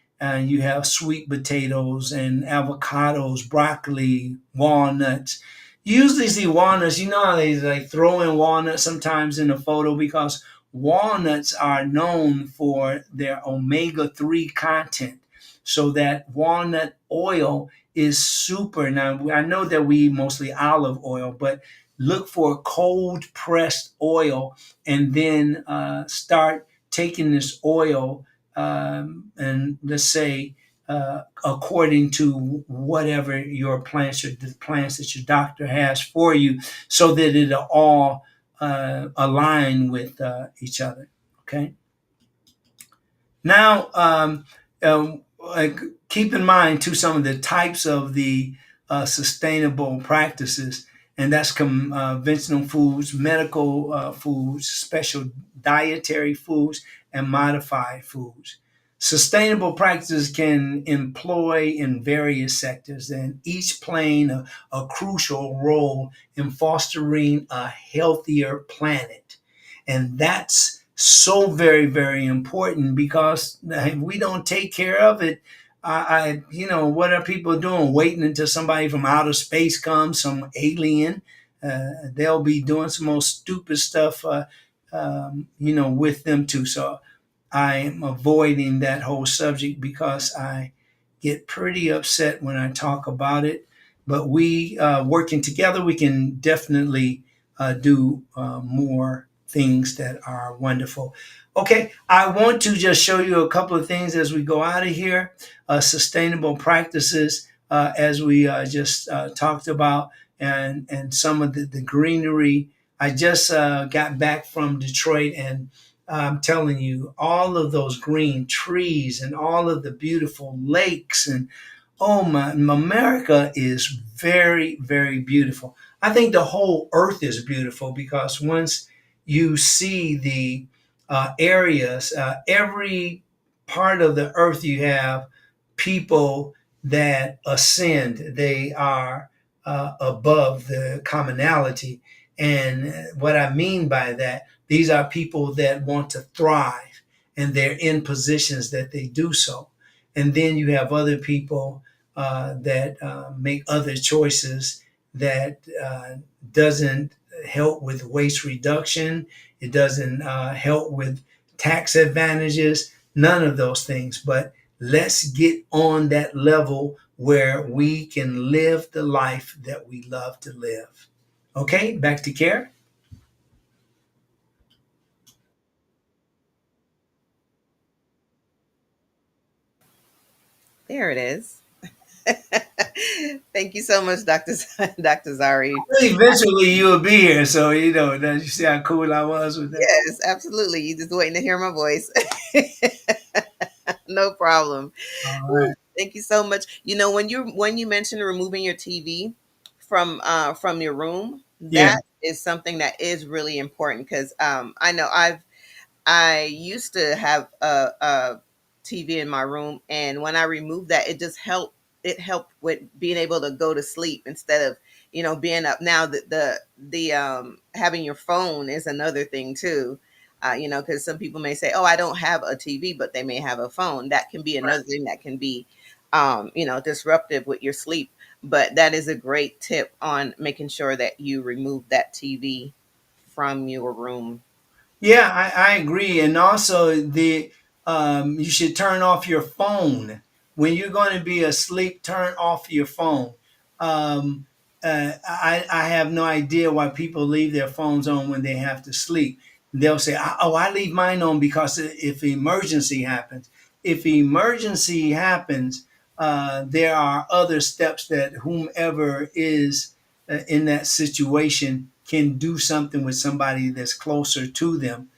you have sweet potatoes and avocados, broccoli, walnuts. You usually see walnuts. You know how they like throw in walnuts sometimes in a photo, because walnuts are known for their omega-3 content, so that walnut oil is super. Now, I know that we eat mostly olive oil, but look for cold pressed oil, and then start taking this oil, and let's say, according to whatever your plants or the plants that your doctor has for you, so that it'll all align with each other. Okay. Now, like, keep in mind too some of the types of the sustainable practices, and that's conventional foods, medical foods, special dietary foods, and modified foods. Sustainable practices can employ in various sectors, and each playing a crucial role in fostering a healthier planet. And that's so very, very important, because if we don't take care of it, what are people doing? Waiting until somebody from outer space comes, some alien. They'll be doing some most stupid stuff, with them too. So I'm avoiding that whole subject, because I get pretty upset when I talk about it. But we, working together, we can definitely do more things that are wonderful. Okay, I want to just show you a couple of things as we go out of here. Sustainable practices, as we just talked about, and some of the greenery. I just got back from Detroit, and I'm telling you, all of those green trees and all of the beautiful lakes, and oh my, America is very, very beautiful. I think the whole earth is beautiful, because once you see the areas, every part of the earth, you have people that ascend. They are above the commonality. And what I mean by that, these are people that want to thrive, and they're in positions that they do so. And then you have other people that make other choices that doesn't help with waste reduction. It doesn't help with tax advantages, none of those things. But let's get on that level where we can live the life that we love to live. Okay, back to Care. There it is. Thank you so much, Dr. Zari. Eventually, you will be here, so you see how cool I was with that. Yes, absolutely. You just waiting to hear my voice. No problem. All Ooh, right. thank you so much. When you mentioned removing your TV from your room, Yeah. that is something that is really important, because I know I used to have a TV in my room, and when I removed that, it just helped. It helped with being able to go to sleep instead of being up. Now the having your phone is another thing too. Because some people may say, "Oh, I don't have a TV," but they may have a phone. That can be another thing that can be, disruptive with your sleep. But that is a great tip on making sure that you remove that TV from your room. Yeah, I agree. And also, you should turn off your phone when you're going to be asleep. Turn off your phone. Um, I have no idea why people leave their phones on when they have to sleep. They'll say, "Oh, I leave mine on because if emergency happens." If emergency happens, there are other steps that whomever is in that situation can do something with somebody that's closer to them.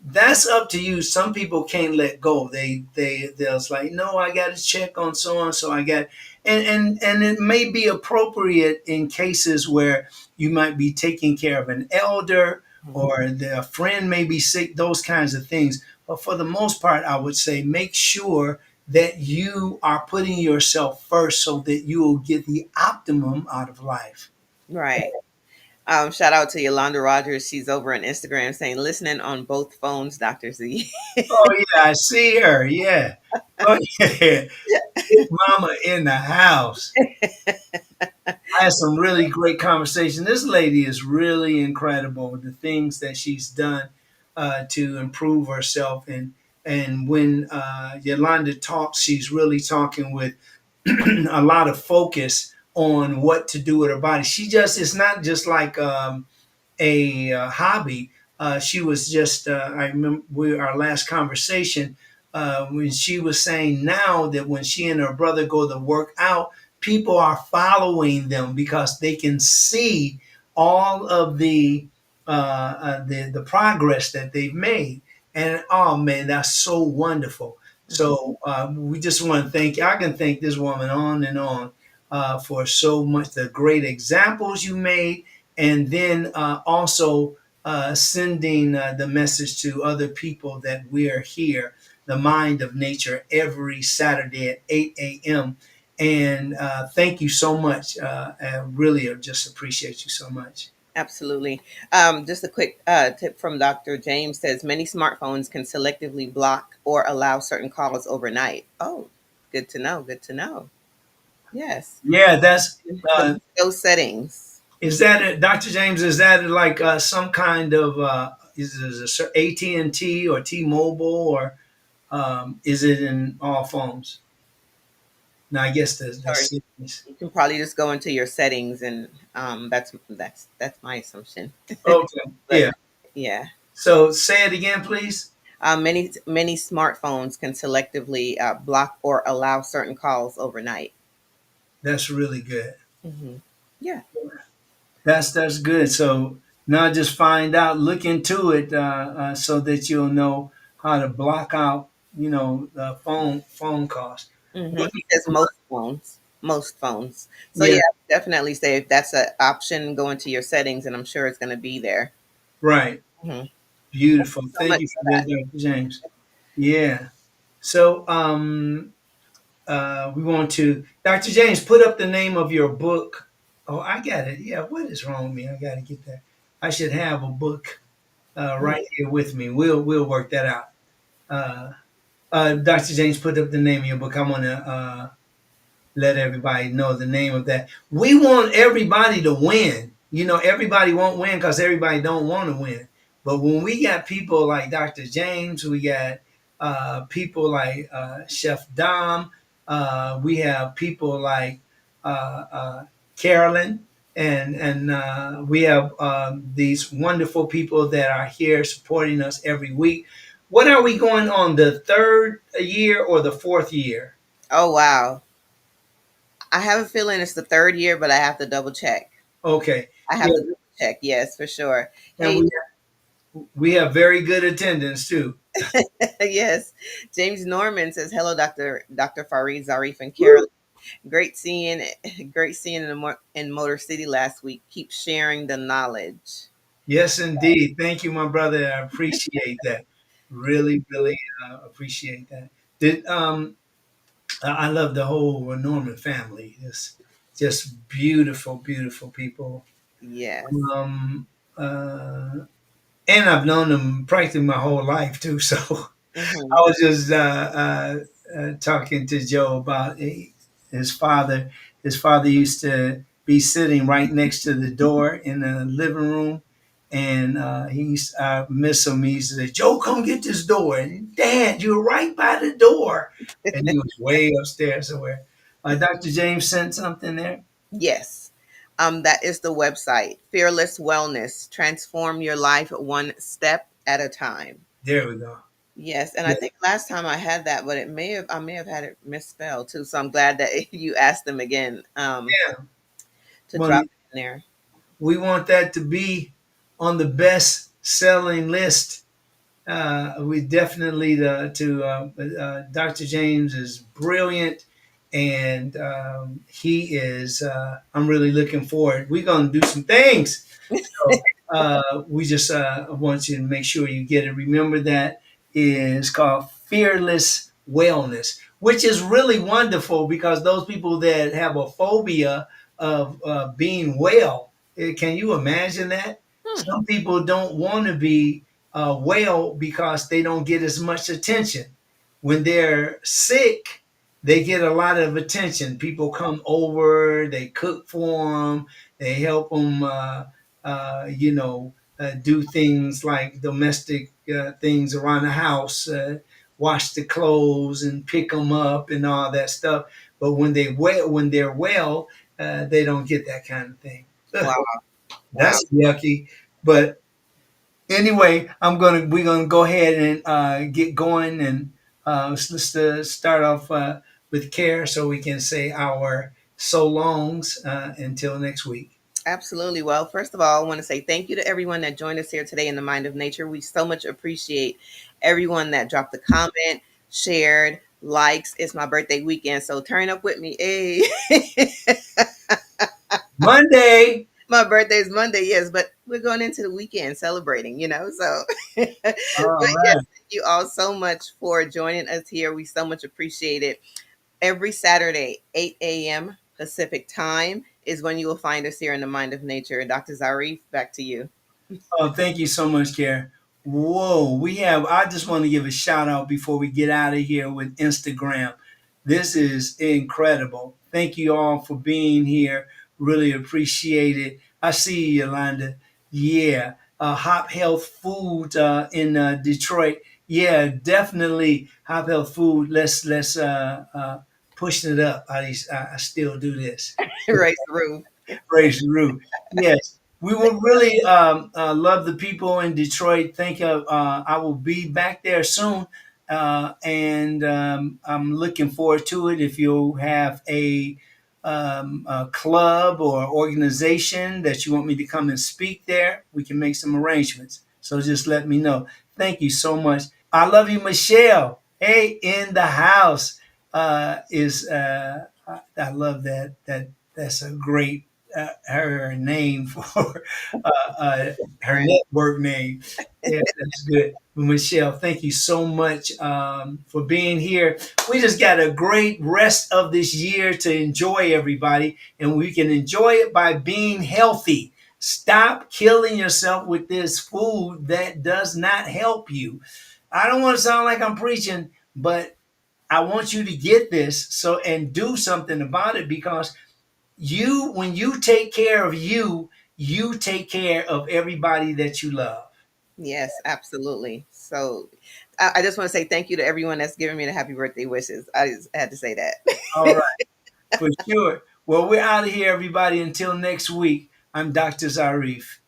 That's up to you. Some people can't let go. They'll like, no, I got to check on so on. So I got, and it may be appropriate in cases where you might be taking care of an elder or a friend may be sick. Those kinds of things. But for the most part, I would say make sure that you are putting yourself first so that you will get the optimum out of life. Right. Shout out to Yolanda Rogers. She's over on Instagram saying, listening on both phones, Dr. Z. Oh yeah, I see her. Yeah. Oh yeah. Big Mama in the house. I had some really great conversation. This lady is really incredible. The things that she's done to improve herself, and when Yolanda talks, she's really talking with a lot of focus on what to do with her body. She just it's not just like a hobby. She was just, I remember our last conversation when she was saying now that when she and her brother go to work out, people are following them because they can see all of the progress that they've made. And oh man, that's so wonderful. So we just want to thank you. I can thank this woman on and on for so much the great examples you made and then also sending the message to other people that we are here, the Mind of Nature, every Saturday at 8 a.m. And thank you so much. I really just appreciate you so much. Absolutely. Just a quick tip from Dr. James says many smartphones can selectively block or allow certain calls overnight. Oh, good to know. Good to know. Yes. Yeah, that's Delete those settings. is that it, Dr. James? Is that like some kind of is it AT&T or T-Mobile or is it in all phones? Now I guess the Or settings. you can probably just go into your settings and that's my assumption. Okay, But yeah. yeah. So say it again, please. Many smartphones can selectively block or allow certain calls overnight. That's really good. Hmm. Yeah. That's good. So now just find out, look into it, so that you'll know how to block out, phone calls. Hmm. What- He says most phones. Most phones. So Yeah, yeah, definitely say if that's an option, go into your settings, and I'm sure it's going to be there. right. Hmm. Beautiful. So Thank much you for for that, that. Dr. James. Yeah. So we want to, Dr. James, put up the name of your book. Oh, I got it. Yeah. What is wrong with me? I got to get that. I should have a book Mhm. right here with me. We'll work that out. Uh, Dr. James, put up the name of your book. I want to let everybody know the name of that. We want everybody to win. Everybody won't win because everybody don't want to win. But when we got people like Dr. James, we got people like Chef Dom, we have people like Carolyn, and we have these wonderful people that are here supporting us every week. What are we going on the third year or the fourth year? Oh wow. I have a feeling it's the third year, but I have to double check. Okay. I have Yeah, to double check. Yes, for sure. and Hey, we have very good attendance too. yes. James Norman says, "Hello, Dr. Farid, Zarif, and Carol. Woo! Great seeing, great seeing in Motor City last week. Keep sharing the knowledge." Yes, indeed. Thank you, my brother. I appreciate that. Really, really appreciate that. Did I love the whole Norman family. It's just beautiful, beautiful people. Yes. Um, uh, and I've known them practically my whole life too. So I Hmm. was just talking to Joe about his father. His father used to be sitting right next to the door in the living room, and I miss him. He used to say, "Joe, come get this door." And Dad, you're right by the door, and he was way upstairs somewhere. Dr. James sent something there. Yes. That is the website. Fearless Wellness. Transform your life one step at a time. There we go. Yes, and I Yeah. think last time I had that, but I may have had it misspelled too. So I'm glad that you asked them again to Well, drop it in there. we want that to be on the best selling list. We definitely Dr. James is brilliant, and he is. I'm really looking forward. We're gonna do some things. So we just want you to make sure you get it. Remember that is called Fearless Wellness, which is really wonderful because those people that have a phobia of being well, can you imagine that? Hmm. Some people don't want to be well because they don't get as much attention. When they're sick, they get a lot of attention. People come over, they cook for them, they help them. Do things like domestic things around the house, wash the clothes and pick them up and all that stuff. But when they're well, they don't get that kind of thing. Ugh, Wow, wow. that's yucky. But anyway, we're gonna go ahead and get going, and let's start off with care so we can say our so longs until next week. Absolutely. Well, first of all, I want to say thank you to everyone that joined us here today in the Mind of Nature. We so much appreciate everyone that dropped a comment, shared, likes. It's my birthday weekend, so turn up with me. Hey, Monday. my birthday is Monday, yes, but we're going into the weekend celebrating, So, but All yes, right. thank you all so much for joining us here. We so much appreciate it. Every Saturday, 8 a.m. Pacific time is when you will find us here in the Mind of Nature. Dr. Zarif, back to you. Oh, thank you so much, Karen. Whoa, I just want to give a shout out before we get out of here with Instagram. This is incredible. Thank you all for being here. Really appreciate it. I see you, Yolanda. Yeah. Hop Health Food in Detroit. Yeah, definitely Hop Health Food. Let's push it up. I still do this. Right through. Praise the Root. Yes, we will really love the people in Detroit. I will be back there soon, and I'm looking forward to it. If you have a club or organization that you want me to come and speak there, we can make some arrangements. So just let me know. Thank you so much. I love you, Michelle. Hey, in the house is I love that's a great her name for her Right. network name. Yeah, that's good. Michelle, thank you so much for being here. We just got a great rest of this year to enjoy, everybody, and we can enjoy it by being healthy. Stop killing yourself with this food that does not help you. I don't want to sound like I'm preaching, but I want you to get this and do something about it because when you take care of you, you take care of everybody that you love. Yes, absolutely. So I just want to say thank you to everyone that's giving me the happy birthday wishes. I just had to say that. All right, for sure. Well, we're out of here, everybody. Until next week, I'm Dr. Zarif,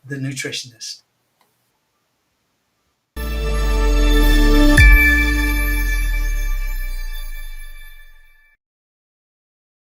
the nutritionist.